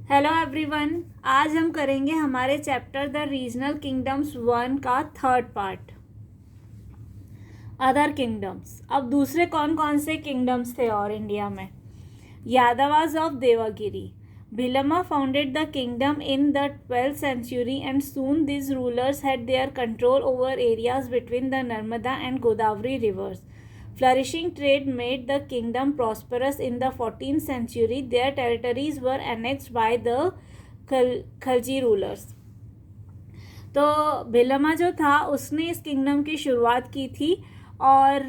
Hello everyone, आज हम करेंगे हमारे चैप्टर द रीजनल किंगडम्स 1 का थर्ड पार्ट, अदर किंगडम्स। अब दूसरे कौन कौन से किंगडम्स थे और इंडिया में? Yadavas of Devagiri. Bhillama founded the kingdom in the 12th century and soon these rulers had their control over areas between the Narmada and Godavari rivers. Flourishing trade made the kingdom prosperous in the 14th century. Their territories were annexed by the Khalji rulers. तो भिलमा जो था उसने इस kingdom की शुरुआत की थी और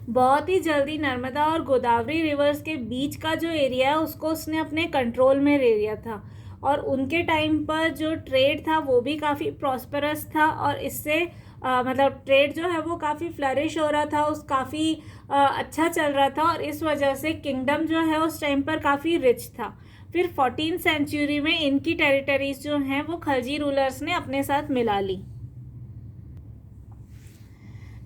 बहुत ही जल्दी नर्मदा और गोदावरी रिवर्स के बीच का जो एरिया है उसको उसने अपने कंट्रोल में ले लिया था। और उनके टाइम पर जो ट्रेड था वो भी काफ़ी प्रॉस्परस था और इससे मतलब ट्रेड जो है वो काफ़ी फ्लरिश हो रहा था, उस काफ़ी अच्छा चल रहा था और इस वजह से किंगडम जो है उस टाइम पर काफ़ी रिच था। फिर 14th सेंचुरी में इनकी टेरिटरीज जो हैं वो खलजी रूलर्स ने अपने साथ मिला ली।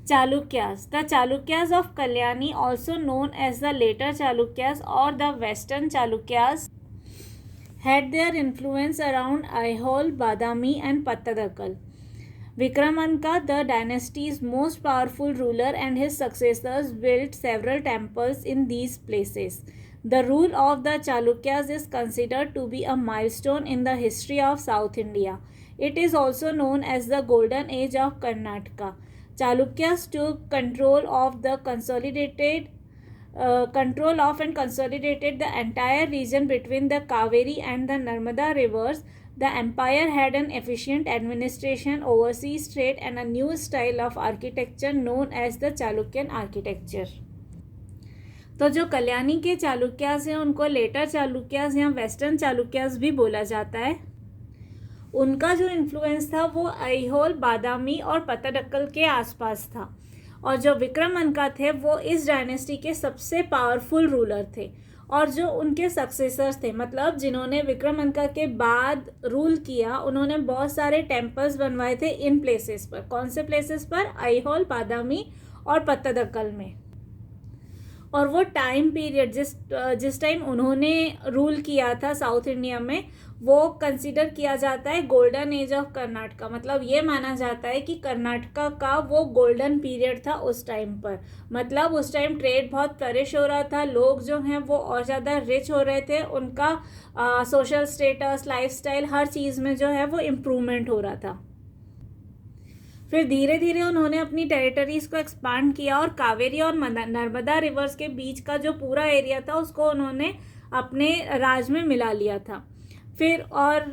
Chalukyas. The Chalukyas of Kalyani, also known as the later Chalukyas or the Western Chalukyas, had their influence around Aihole, Badami and Pattadakal. Vikramanka, the dynasty's most powerful ruler, and his successors built several temples in these places. The rule of the Chalukyas is considered to be a milestone in the history of South India. It is also known as the Golden Age of Karnataka. Chalukyas took control of and consolidated the entire region between the Kaveri and the Narmada rivers. The empire had an efficient administration, overseas trade, and a new style of architecture known as the Chalukyan architecture. तो जो कल्याणी के चालुक्यास हैं उनको letter Chalukyas या western Chalukyas भी बोला जाता है। उनका जो इन्फ्लुएंस था वो ऐहोल, बादामी और पत्तडक्कल के आसपास था और जो विक्रमांका थे वो इस डायनेस्टी के सबसे पावरफुल रूलर थे। और जो उनके सक्सेसर्स थे, मतलब जिन्होंने विक्रमांका के बाद रूल किया, उन्होंने बहुत सारे टेम्पल्स बनवाए थे इन प्लेसेस पर। कौन से प्लेसेस पर? ऐहोल, बादामी और पत्तडक्कल में। और वो टाइम पीरियड जिस टाइम उन्होंने रूल किया था साउथ इंडिया में, वो कंसिडर किया जाता है गोल्डन एज ऑफ कर्नाटका। मतलब ये माना जाता है कि कर्नाटका का वो गोल्डन पीरियड था उस टाइम पर। मतलब उस टाइम ट्रेड बहुत फ्लरिश हो रहा था, लोग जो हैं वो और ज़्यादा रिच हो रहे थे, उनका सोशल स्टेटस, लाइफस्टाइल, हर चीज़ में जो है वो इम्प्रूवमेंट हो रहा था। फिर धीरे धीरे उन्होंने अपनी टेरिटरीज को एक्सपांड किया और कावेरी और नर्मदा रिवर्स के बीच का जो पूरा एरिया था उसको उन्होंने अपने राज में मिला लिया था। फिर और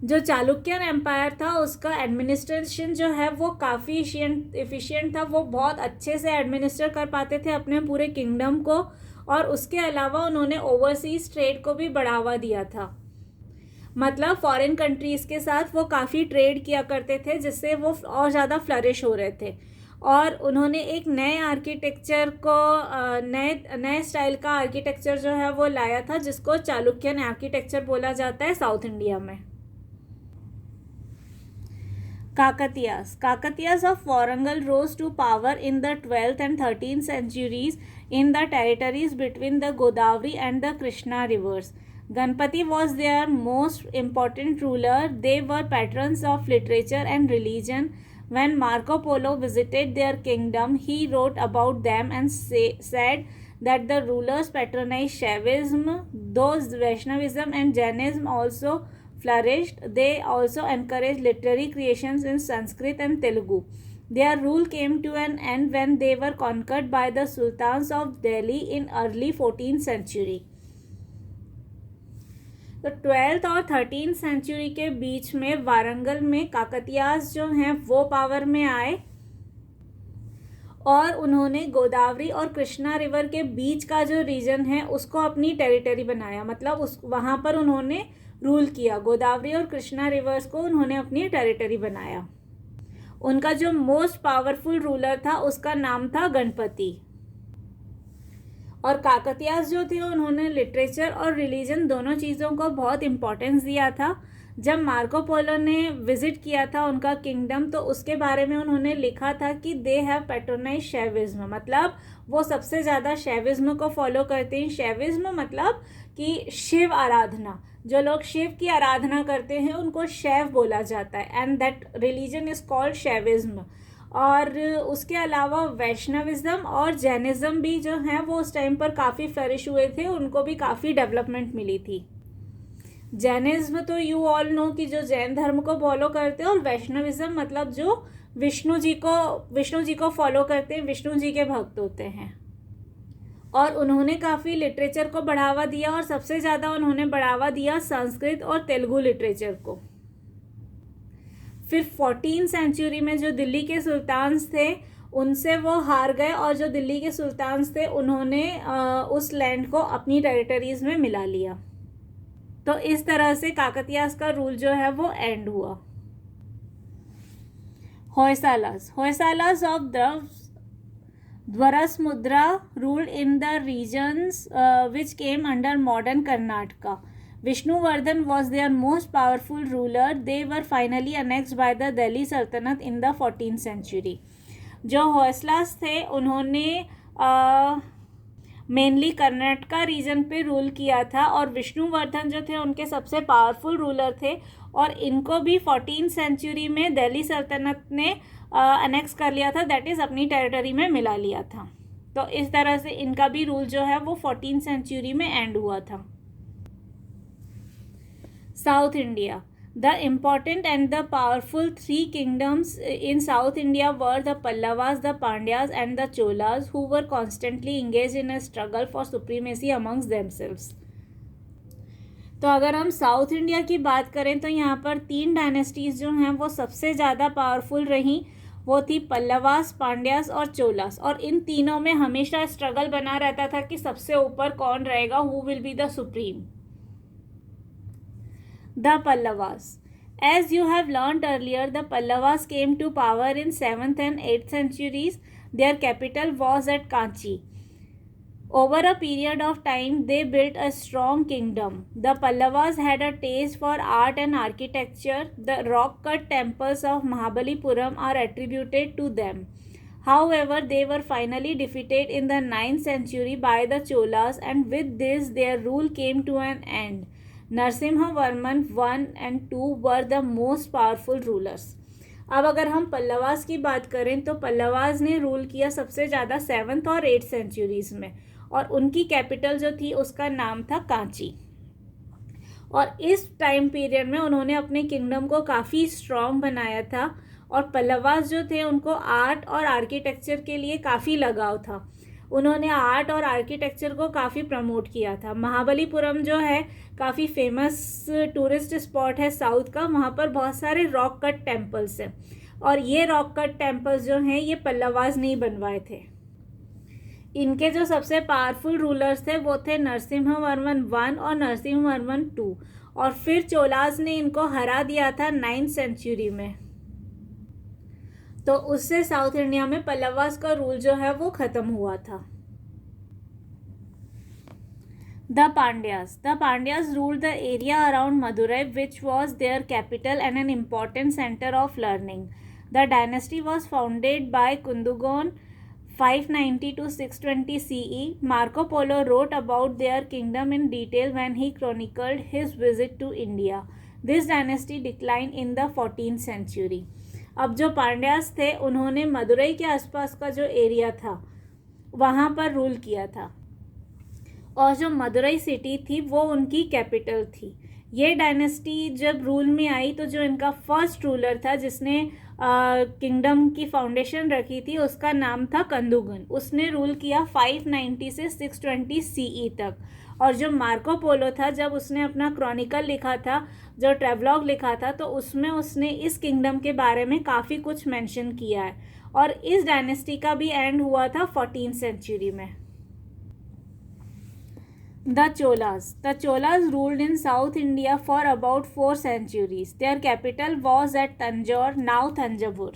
जो चालुक्यन एम्पायर था उसका एडमिनिस्ट्रेशन जो है वो काफ़ी एफिशिएंट था। वो बहुत अच्छे से एडमिनिस्टर कर पाते थे अपने पूरे किंगडम को और उसके अलावा उन्होंने ओवरसीज ट्रेड को भी बढ़ावा दिया था। मतलब फॉरेन कंट्रीज़ के साथ वो काफ़ी ट्रेड किया करते थे जिससे वो और ज़्यादा फ्लरिश हो रहे थे। और उन्होंने एक नए आर्किटेक्चर को नए स्टाइल का आर्किटेक्चर जो है वो लाया था जिसको चालुक्यन आर्किटेक्चर बोला जाता है साउथ इंडिया में। Kakatiyas of Warangal rose to power in the 12th and 13th centuries in the territories between the Godavari and the Krishna rivers. Ganpati was their most important ruler. They were patrons of literature and religion. When Marco Polo visited their kingdom, he wrote about them and said that the rulers patronized Shaivism, though Vaishnavism and Jainism also flourished. They also encouraged literary creations in Sanskrit and Telugu. Their rule came to an end when they were conquered by the sultans of Delhi in early 14th century. तो 12th और 13th century के बीच में वारंगल में काकतियास जो हैं वो power में आए और उन्होंने गोदावरी और कृष्णा रिवर के बीच का जो रीजन है उसको अपनी टेरिटरी बनाया। मतलब वहाँ पर उन्होंने रूल किया। गोदावरी और कृष्णा रिवर्स को उन्होंने अपनी टेरिटरी बनाया। उनका जो मोस्ट पावरफुल रूलर था उसका नाम था गणपति। और काकतियास जो थे उन्होंने लिटरेचर और रिलीजन दोनों चीज़ों को बहुत इम्पोर्टेंस दिया था। जब मार्को पोलो ने विजिट किया था उनका किंगडम तो उसके बारे में उन्होंने लिखा था कि दे हैव पैट्रोनाइज शैविज्म। मतलब वो सबसे ज़्यादा शैविज्म को फॉलो करते हैं। शैविज्म मतलब कि शिव आराधना, जो लोग शिव की आराधना करते हैं उनको शैव बोला जाता है, and that religion is called Shaivism. और उसके अलावा वैष्णविज्म और जैनिज्म भी जो हैं वो उस टाइम पर काफ़ी फ्लरिश हुए थे, उनको भी काफ़ी डेवलपमेंट मिली थी। जैनिज्म तो यू ऑल नो कि जो जैन धर्म को फॉलो करते हैं, और वैष्णविज्म मतलब जो विष्णु जी को फॉलो करते हैं, विष्णु जी के भक्त होते हैं। और उन्होंने काफ़ी लिटरेचर को बढ़ावा दिया, और सबसे ज़्यादा उन्होंने बढ़ावा दिया संस्कृत और तेलुगु लिटरेचर को। फिर 14वीं सेंचुरी में जो दिल्ली के सुल्तान्स थे उनसे वो हार गए, और जो दिल्ली के सुल्तान्स थे उन्होंने उस लैंड को अपनी टेरिटरीज में मिला लिया। तो इस तरह से काकतियास का रूल जो है वो एंड हुआ। होयसालास of Dwarasmudra ruled in the regions which came under modern Karnataka. Vishnuvardhan was their most powerful ruler. They were finally annexed by the Delhi Sultanate in the 14th century. जो होयसलास थे उन्होंने mainly Karnataka reason पे rule किया था, और विष्णुवर्धन जो थे उनके सबसे पावरफुल रूलर थे, और इनको भी 14th सेंचुरी में दिल्ली सल्तनत ने अनेक्स कर लिया था, दैट इज़ अपनी टेरिटरी में मिला लिया था। तो इस तरह से इनका भी रूल जो है वो 14th सेंचुरी में एंड हुआ था। South India, the important and the powerful 3 kingdoms in South India were the Pallavas, the Pandyas and the Cholas, who were constantly engaged in a struggle for supremacy amongst themselves. तो अगर हम south India की बात करें तो यहाँ पर 3 dynasties जो हैं वो सबसे ज़्यादा पावरफुल रहीं, वो थी पल्लवास, पांड्यास और चोलास। और इन तीनों में हमेशा स्ट्रगल बना रहता था कि सबसे ऊपर कौन रहेगा, who will be the supreme. The Pallavas. As you have learnt earlier, the Pallavas came to power in 7th and 8th centuries. Their capital was at Kanchi. Over a period of time, they built a strong kingdom. The Pallavas had a taste for art and architecture. The rock-cut temples of Mahabalipuram are attributed to them. However, they were finally defeated in the 9th century by the Cholas, and with this, their rule came to an end. नरसिम्हवर्मन 1 and 2 were the most powerful rulers. अब अगर हम पल्लवास की बात करें तो पल्लवास ने rule किया सबसे ज़्यादा 7th और 8th सेंचुरीज़ में, और उनकी कैपिटल जो थी उसका नाम था कांची। और इस टाइम पीरियड में उन्होंने अपने किंगडम को काफ़ी स्ट्रॉन्ग बनाया था, और पल्लवास जो थे उनको आर्ट और आर्किटेक्चर के लिए काफ़ी लगाव था। उन्होंने आर्ट और आर्किटेक्चर को काफ़ी प्रमोट किया था। महाबलीपुरम जो है काफ़ी फेमस टूरिस्ट स्पॉट है साउथ का, वहाँ पर बहुत सारे रॉक कट टेम्पल्स हैं, और ये रॉक कट टेम्पल्स जो हैं ये पल्लवास ने ही बनवाए थे। इनके जो सबसे पावरफुल रूलर्स थे वो थे नरसिम्हवर्मन 1 और नरसिम्हवर्मन 2, और फिर चोलास ने इनको हरा दिया था 9th सेंचुरी में। तो उससे साउथ इंडिया में पल्लवास का रूल जो है वो ख़त्म हुआ था। The Pandyas ruled the area around Madurai, which was their capital and an important center of learning. The dynasty was founded by Kundugon 590 to 620 CE. Marco Polo wrote about their kingdom in detail when he chronicled his visit to India. This dynasty declined in the 14th century. अब जो पांड्यास थे उन्होंने मदुरई के आसपास का जो area था वहाँ पर रूल किया था, और जो मदुरई सिटी थी वो उनकी कैपिटल थी। ये डायनेस्टी जब रूल में आई तो जो इनका फर्स्ट रूलर था जिसने किंगडम की फाउंडेशन रखी थी उसका नाम था कंदुगन। उसने रूल किया 590 से 620 CE तक। और जो मार्को पोलो था जब उसने अपना क्रॉनिकल लिखा था, जो ट्रेवलॉग लिखा था, तो उसमें उसने इस किंगडम के बारे में काफ़ी कुछ मेंशन किया है, और इस डायनेस्टी का भी एंड हुआ था 14th सेंचुरी में। The Cholas ruled in South India for about 4 centuries. Their capital was at Tanjore, now Thanjavur.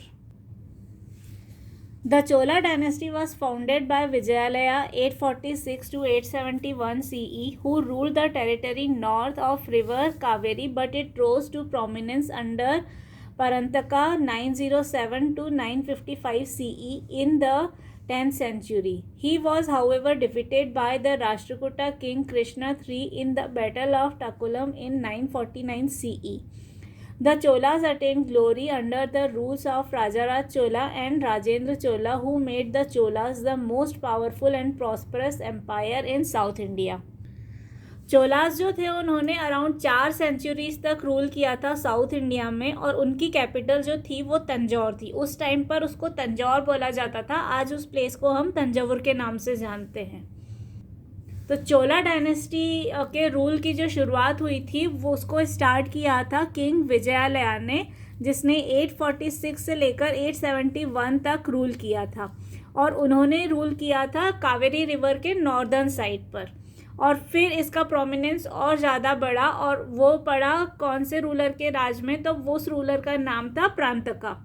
The Chola dynasty was founded by Vijayalaya 846 to 871 CE, who ruled the territory north of river Kaveri, but it rose to prominence under Parantaka 907 to 955 CE in the 10th century. He was, however, defeated by the Rashtrakuta king Krishna III in the Battle of Takulam in 949 CE. The Cholas attained glory under the rules of Rajaraj Chola and Rajendra Chola, who made the Cholas the most powerful and prosperous empire in South India. Cholas जो थे उन्होंने around 4 centuries तक rule किया था south India में, और उनकी capital जो थी वो तंजौर थी. उस टाइम पर उसको तंजौर बोला जाता था. आज उस प्लेस को हम तंजौर के नाम से जानते हैं. तो चोला डायनेस्टी के रूल की जो शुरुआत हुई थी वो उसको स्टार्ट किया था किंग विजयालया ने, जिसने 846 से लेकर 871 तक रूल किया था. और उन्होंने रूल किया था कावेरी रिवर के नॉर्दर्न साइड पर. और फिर इसका प्रोमिनेंस और ज़्यादा बढ़ा, और वो पड़ा कौन से रूलर के राज में, तो वो उस रूलर का नाम था प्रांतका.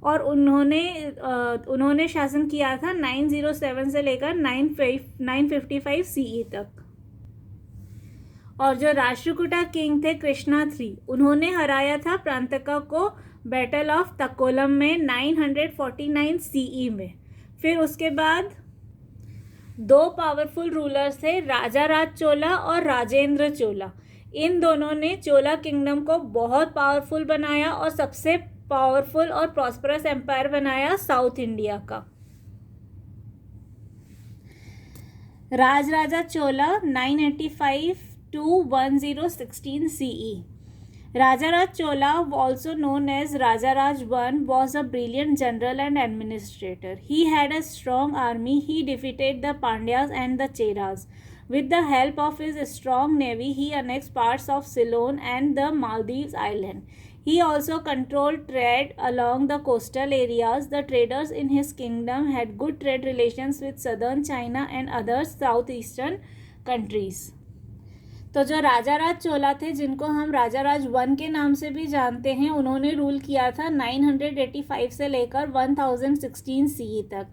और उन्होंने शासन किया था 907 से लेकर 955 CE तक. और जो राष्ट्रकूटा किंग थे कृष्णा III, उन्होंने हराया था प्रांतका को बैटल ऑफ तकोलम में 949 CE में. फिर उसके बाद 2 पावरफुल रूलर्स थे, राजाराज चोला और राजेंद्र चोला. इन दोनों ने चोला किंगडम को बहुत पावरफुल बनाया और सबसे पावरफुल और प्रॉस्परस एम्पायर बनाया साउथ इंडिया का. राजराजा चोला 985 to 1016 CE. Rajaraj Chola, also known as Rajaraj I, was a brilliant general and administrator. He had a strong army. He defeated the Pandyas and the Cheras. With the help of his strong navy, he annexed parts of Ceylon and the Maldives island. He also controlled trade along the coastal areas. The traders in his kingdom had good trade relations with southern China and other southeastern countries. तो जो राजाराज चोला थे, जिनको हम Rajaraja I के नाम से भी जानते हैं, उन्होंने रूल किया था 985 से लेकर 1016 CE तक.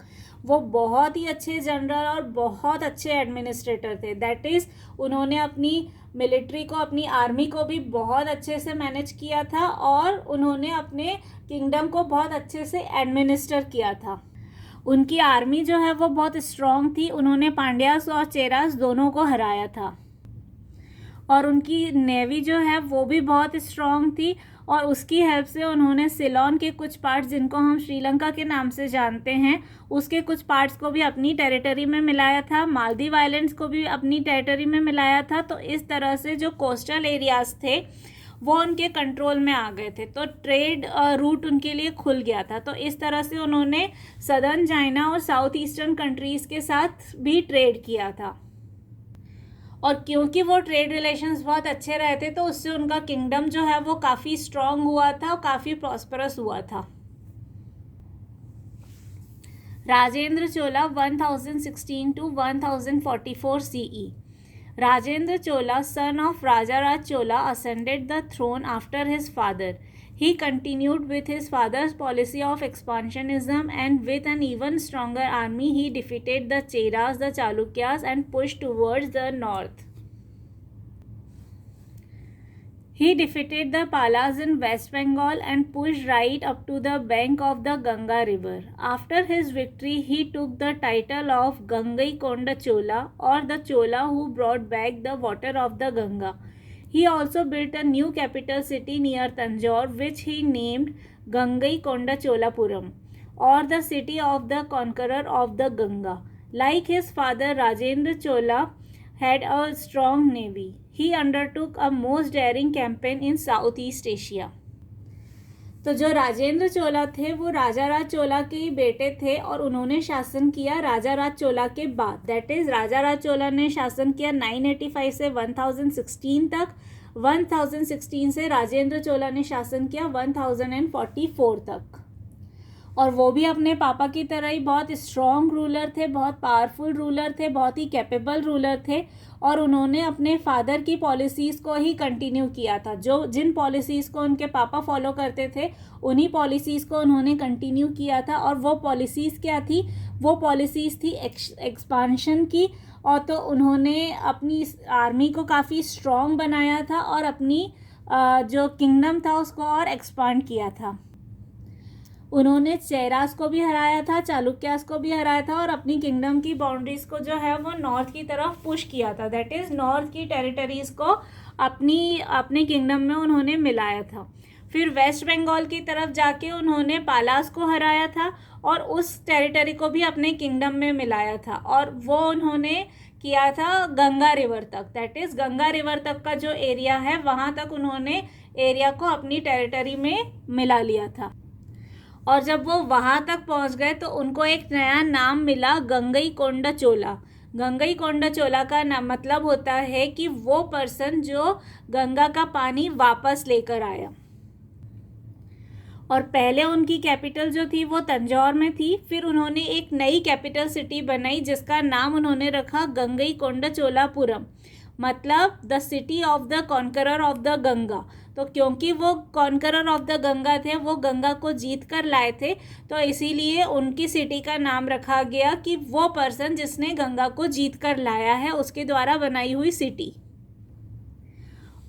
वो बहुत ही अच्छे जनरल और बहुत अच्छे एडमिनिस्ट्रेटर थे. दैट इज़ उन्होंने अपनी मिलिट्री को, अपनी आर्मी को भी बहुत अच्छे से मैनेज किया था, और उन्होंने अपने किंगडम को बहुत अच्छे से एडमिनिस्टर किया था. उनकी आर्मी जो है वो बहुत स्ट्रॉन्ग थी. उन्होंने पांड्यास और चेरास दोनों को हराया था. और उनकी नेवी जो है वो भी बहुत स्ट्रॉन्ग थी, और उसकी हेल्प से उन्होंने सिलोन के कुछ पार्ट्स, जिनको हम श्रीलंका के नाम से जानते हैं, उसके कुछ पार्ट्स को भी अपनी टेरिटरी में मिलाया था. मालदीव आइलैंड्स को भी अपनी टेरिटरी में मिलाया था. तो इस तरह से जो कोस्टल एरियाज थे वो उनके कंट्रोल में आ गए थे. तो ट्रेड रूट उनके लिए खुल गया था. तो इस तरह से उन्होंने सदर्न चाइना और साउथ ईस्टर्न कंट्रीज़ के साथ भी ट्रेड किया था. और क्योंकि वो ट्रेड रिलेशंस बहुत अच्छे रहे थे, तो उससे उनका किंगडम जो है वो काफ़ी स्ट्रॉन्ग हुआ था और काफ़ी प्रॉस्परस हुआ था. राजेंद्र चोला 1016 to 1044 CE. Rajendra Chola, son of Rajaraj Chola, ascended the throne after his father. He continued with his father's policy of expansionism, and with an even stronger army, he defeated the Cheras, the Chalukyas, and pushed towards the north. He defeated the Palas in West Bengal and pushed right up to the bank of the Ganga river. After his victory, he took the title of Gangaikonda Chola, or the Chola who brought back the water of the Ganga. He also built a new capital city near Tanjore, which he named Gangaikonda Cholapuram, or the city of the conqueror of the Ganga. Like his father, Rajendra Chola had a strong navy. He undertook a most daring campaign in Southeast Asia. तो जो राजेंद्र चोला थे वो राजाराज चोला के ही बेटे थे, और उन्होंने शासन किया राजाराज चोला के बाद. दैट इज़ राजाराज चोला ने शासन किया 985 से 1016 तक. 1016 से राजेंद्र चोला ने शासन किया 1044 तक. और वो भी अपने पापा की तरह ही बहुत स्ट्रॉन्ग रूलर थे, बहुत पावरफुल रूलर थे, बहुत ही कैपेबल रूलर थे. और उन्होंने अपने फादर की पॉलिसीज़ को ही कंटिन्यू किया था. जिन पॉलिसीज़ को उनके पापा फॉलो करते थे, उन्हीं पॉलिसीज़ को उन्होंने कंटिन्यू किया था. और वो पॉलिसीज़ क्या थी? वो पॉलिसीज़ थी एक्सपांशन की. और तो उन्होंने अपनी आर्मी को काफ़ी स्ट्रॉन्ग बनाया था, और अपनी जो किंगडम था उसको और एक्सपांड किया था. उन्होंने चेरास को भी हराया था, चालुक्यास को भी हराया था और अपनी किंगडम की बाउंड्रीज को जो है वो नॉर्थ की तरफ पुश किया था। दैट इज़ नॉर्थ की टेरिटरीज को अपनी किंगडम में उन्होंने मिलाया था। फिर वेस्ट बंगाल की तरफ जाके उन्होंने पालास को हराया था और उस टेरिटरी को भी अपने किंगडम में मिलाया था, और वो उन्होंने किया था गंगा रिवर तक। दैट इज़ गंगा रिवर तक का जो एरिया है वहाँ तक उन्होंने एरिया को अपनी टेरिटरी में मिला लिया था। और जब वो वहाँ तक पहुँच गए तो उनको एक नया नाम मिला, गंगईकोंडा चोला। गंगईकोंडा चोला का नाम मतलब होता है कि वो पर्सन जो गंगा का पानी वापस लेकर आया। और पहले उनकी कैपिटल जो थी वो तंजौर में थी, फिर उन्होंने एक नई कैपिटल सिटी बनाई जिसका नाम उन्होंने रखा गंगईकोंडा चोलापुरम, मतलब the city of the conqueror of the Ganga. तो क्योंकि वो कॉन्करर ऑफ द गंगा थे, वो गंगा को जीत कर लाए थे, तो इसीलिए उनकी सिटी का नाम रखा गया कि वो पर्सन जिसने गंगा को जीत कर लाया है उसके द्वारा बनाई हुई सिटी।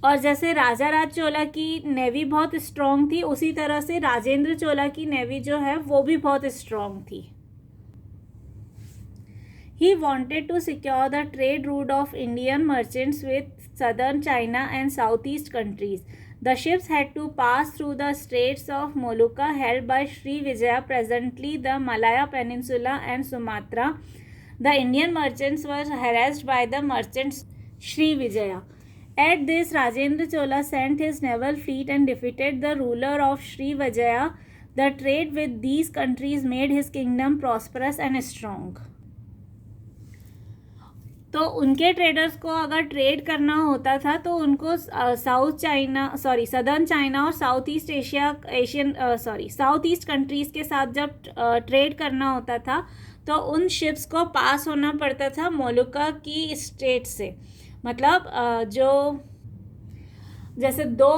और जैसे राजा राज चोला की नेवी बहुत स्ट्रॉन्ग थी, उसी तरह से राजेंद्र चोला की नेवी जो है वो भी बहुत स्ट्रॉन्ग थी। He wanted to secure the trade route of Indian merchants with southern China and southeast countries. The ships had to pass through the Straits of Molucca held by Sri Vijaya, presently the Malaya Peninsula and Sumatra. The Indian merchants were harassed by the merchants Sri Vijaya. At this, Rajendra Chola sent his naval fleet and defeated the ruler of Sri Vijaya. The trade with these countries made his kingdom prosperous and strong. तो उनके traders को अगर trade करना होता था तो उनको southern China और साउथ ईस्ट कंट्रीज़ के साथ जब ट्रेड करना होता था तो उन शिप्स को पास होना पड़ता था मोलुका की स्टेट से। मतलब जो जैसे दो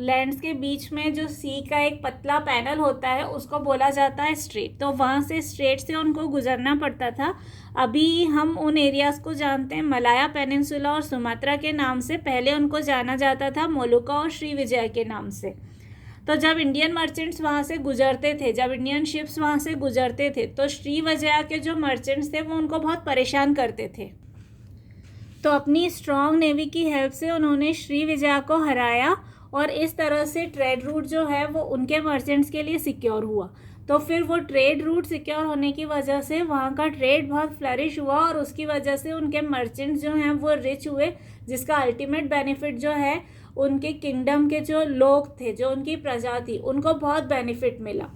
लैंड्स के बीच में जो सी का एक पतला पैनल होता है उसको बोला जाता है स्ट्रेट, तो वहाँ से स्ट्रेट से उनको गुजरना पड़ता था। अभी हम उन एरियाज़ को जानते हैं मलाया पेनिनसुला और सुमात्रा के नाम से, पहले उनको जाना जाता था मोलुका और श्री विजय के नाम से। तो जब इंडियन मर्चेंट्स वहाँ से गुजरते थे, जब इंडियन शिप्स वहाँ से गुजरते थे तो श्री विजय के जो मर्चेंट्स थे वो उनको बहुत परेशान करते थे। तो अपनी स्ट्रॉन्ग नेवी की हेल्प से उन्होंने श्री विजय को हराया और इस तरह से ट्रेड रूट जो है वो उनके मर्चेंट्स के लिए सिक्योर हुआ। तो फिर वो ट्रेड रूट सिक्योर होने की वजह से वहाँ का ट्रेड बहुत फ्लरिश हुआ और उसकी वजह से उनके मर्चेंट्स जो हैं वो रिच हुए, जिसका अल्टीमेट बेनिफिट जो है उनके किंगडम के जो लोग थे, जो उनकी प्रजा थी, उनको बहुत बेनिफिट मिला।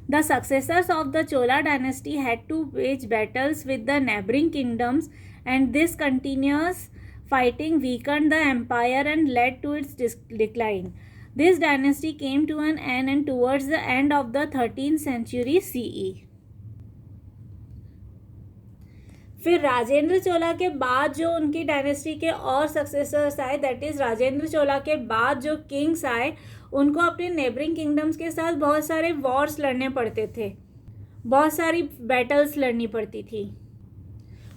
The successors of the Chola dynasty had to wage battles with the neighboring kingdoms, and this continuous fighting weakened the empire and led to its decline. This dynasty came to an end towards the end of the 13th century CE. फिर राजेंद्र चोला के बाद जो उनकी dynasty के और successors आए, that is Rajendra चोला के बाद जो किंग्स आए, उनको अपने नेबरिंग किंगडम्स के साथ बहुत सारे वॉर्स लड़ने पड़ते थे, बहुत सारी बैटल्स लड़नी पड़ती थी।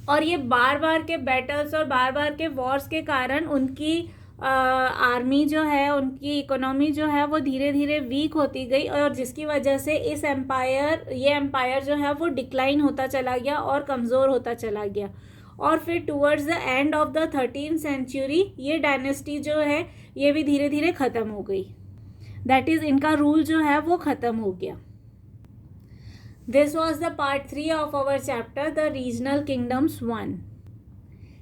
और ये बार बार के बैटल्स और बार बार के वॉर्स के कारण उनकी आर्मी जो है, उनकी इकोनॉमी जो है वो धीरे धीरे वीक होती गई और जिसकी वजह से ये एम्पायर जो है वो डिक्लाइन होता चला गया और कमज़ोर होता चला गया। और फिर towards the end of the 13th century ये डायनेस्टी जो है ये भी धीरे धीरे ख़त्म हो गई। दैट इज़ इनका रूल जो है वो ख़त्म हो गया। This was the part 3 of our chapter the regional kingdoms 1.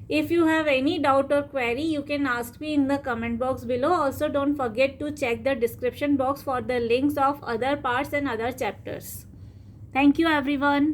If you have any doubt or query, you can ask me in the comment box below. Also, don't forget to check the description box for the links of other parts and other chapters. Thank you everyone.